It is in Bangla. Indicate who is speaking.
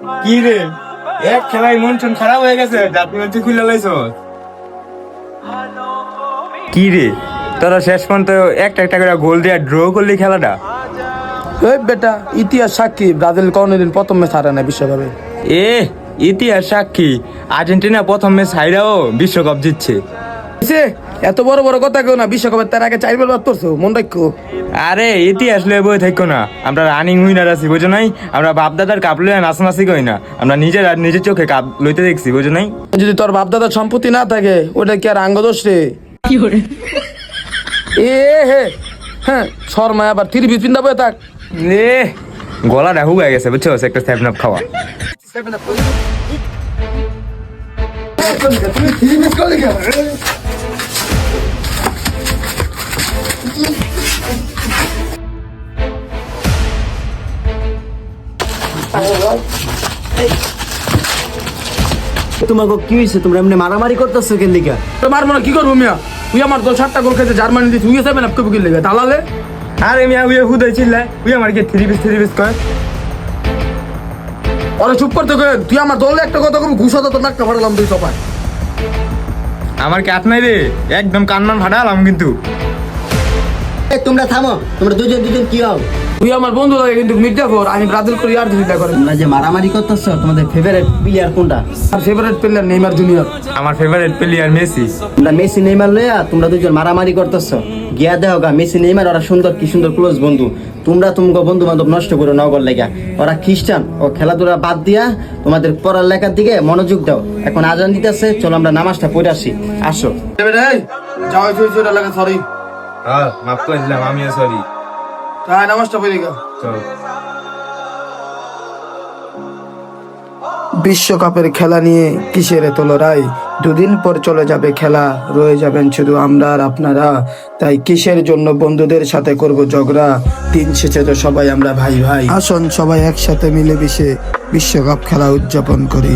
Speaker 1: কি রে, এক খেলায় মন টন খারাপ হয়ে গেছে, দাঁত মধ্যে খুলে লাইছো। কি রে, তোরা শেষ পর্যন্ত একটা একটা করে গোল দিয়ে ড্র করলি খেলাটা।
Speaker 2: এই বেটা, ইতিহাস সাক্ষী ব্রাজিল কোনোদিন প্রথম ম্যাচ হারে না বিশ্বকাপে।
Speaker 1: এ ইতিহাস সাক্ষী, আর্জেন্টিনা প্রথম ম্যাচ হাইরাও বিশ্বকাপ জিতছে।
Speaker 2: এত বড় বড় কথা কেউ না, বিশ্বকাপের তার আগে 4 বার বাদ করছো, মন রাখো।
Speaker 1: আরে ইতিহাস লয়ে বই থাকো না, আমরা রানিং উইনার আছি বুঝো নাই। আমরা বাপ দাদার কাপ লইয়া নাচানাচি করি না, আমরা নিজের চোখে কাপ লইতে দেখছি বুঝো নাই।
Speaker 2: যদি তোর বাপ দাদার সম্পত্তি না থাকে ওটা কি আর আঙ্গদোষ রে? এ হে হ্যাঁ, শর্মায় আবার 3 পিস পিন্দা বয়ে থাক।
Speaker 1: এ গলাটা হুগায় গেছে বুঝছো, একটা সেভেন আপ খাওয়া।
Speaker 3: তোমাকে কি হয়েছে? তোমরা এমনি মারামারি করতেছো কেন লিগা?
Speaker 2: মারবো না কি করবো মিয়া? তুই আমার দল 7টা গোল খেতে জার্মানি দিস, তুই 7 আপ কবি লেগে দালালে।
Speaker 1: আরে মিয়া উইয়া হুদাই চিল্লায়, উই আমার কি থ্রি পিস কয়।
Speaker 2: ওরা চুপ করতে কয়ে, তুই আমার দলে একটা কথা কবি, ঘুষ হতো তোর নাকটা ফাটালাম তুই সবাই।
Speaker 1: আমার কাট নাই রে, একদম কান্নান ফাটালাম কিন্তু।
Speaker 3: তোমরা থামো, তোমরা দুজন কি হও?
Speaker 2: তুই আমার বন্ধু লাগে কিন্তু মির্জাফর, আমি ব্রাজিল করি আর্জেন্টিনা করে।
Speaker 3: তোমরা যে মারামারি করতেছো, তোমাদের ফেভারিট প্লেয়ার কোনটা?
Speaker 2: আর ফেভারিট প্লেয়ার নেইমার জুনিয়র।
Speaker 1: আমার ফেভারিট প্লেয়ার মেসি।
Speaker 3: তোমরা মেসি নেইমার লইয়া তোমরা দুজন মারামারি করতেছো। গিয়া দেও গা, মেসি নেইমার ওরা সুন্দর, কি সুন্দর ক্লোজ বন্ধু। তোমরা তোমাকে বন্ধু বান্ধব নষ্ট করো না ওগর লেগা। ওরা খ্রিস্টান, ও খেলাধুলা বাদ দিয়া তোমাদের পড়ালেখার দিকে মনোযোগ দাও। এখন আজান দিতেছে, চলো আমরা নামাজটা পড়ে আসি। আসো।
Speaker 2: যাও ওটা লাগে, সরি।
Speaker 1: হ্যাঁ মাফ করে দিলাম, আমিও সরি।
Speaker 2: তাই নামাজটা পড়ে গা।
Speaker 1: চল।
Speaker 2: বিশ্বকাপের খেলা নিয়ে কিসের এত লড়াই? 2 দিন পর চলে যাবে খেলা, রয়ে যাবেন শুধু আমরা আর আপনারা। তাই কিসের জন্য বন্ধুদের সাথে করব ঝগড়া? দিন শেষে তো সবাই আমরা ভাই ভাই। আসুন সবাই একসাথে মিলেমিশে বিশ্বকাপ খেলা উদযাপন করি।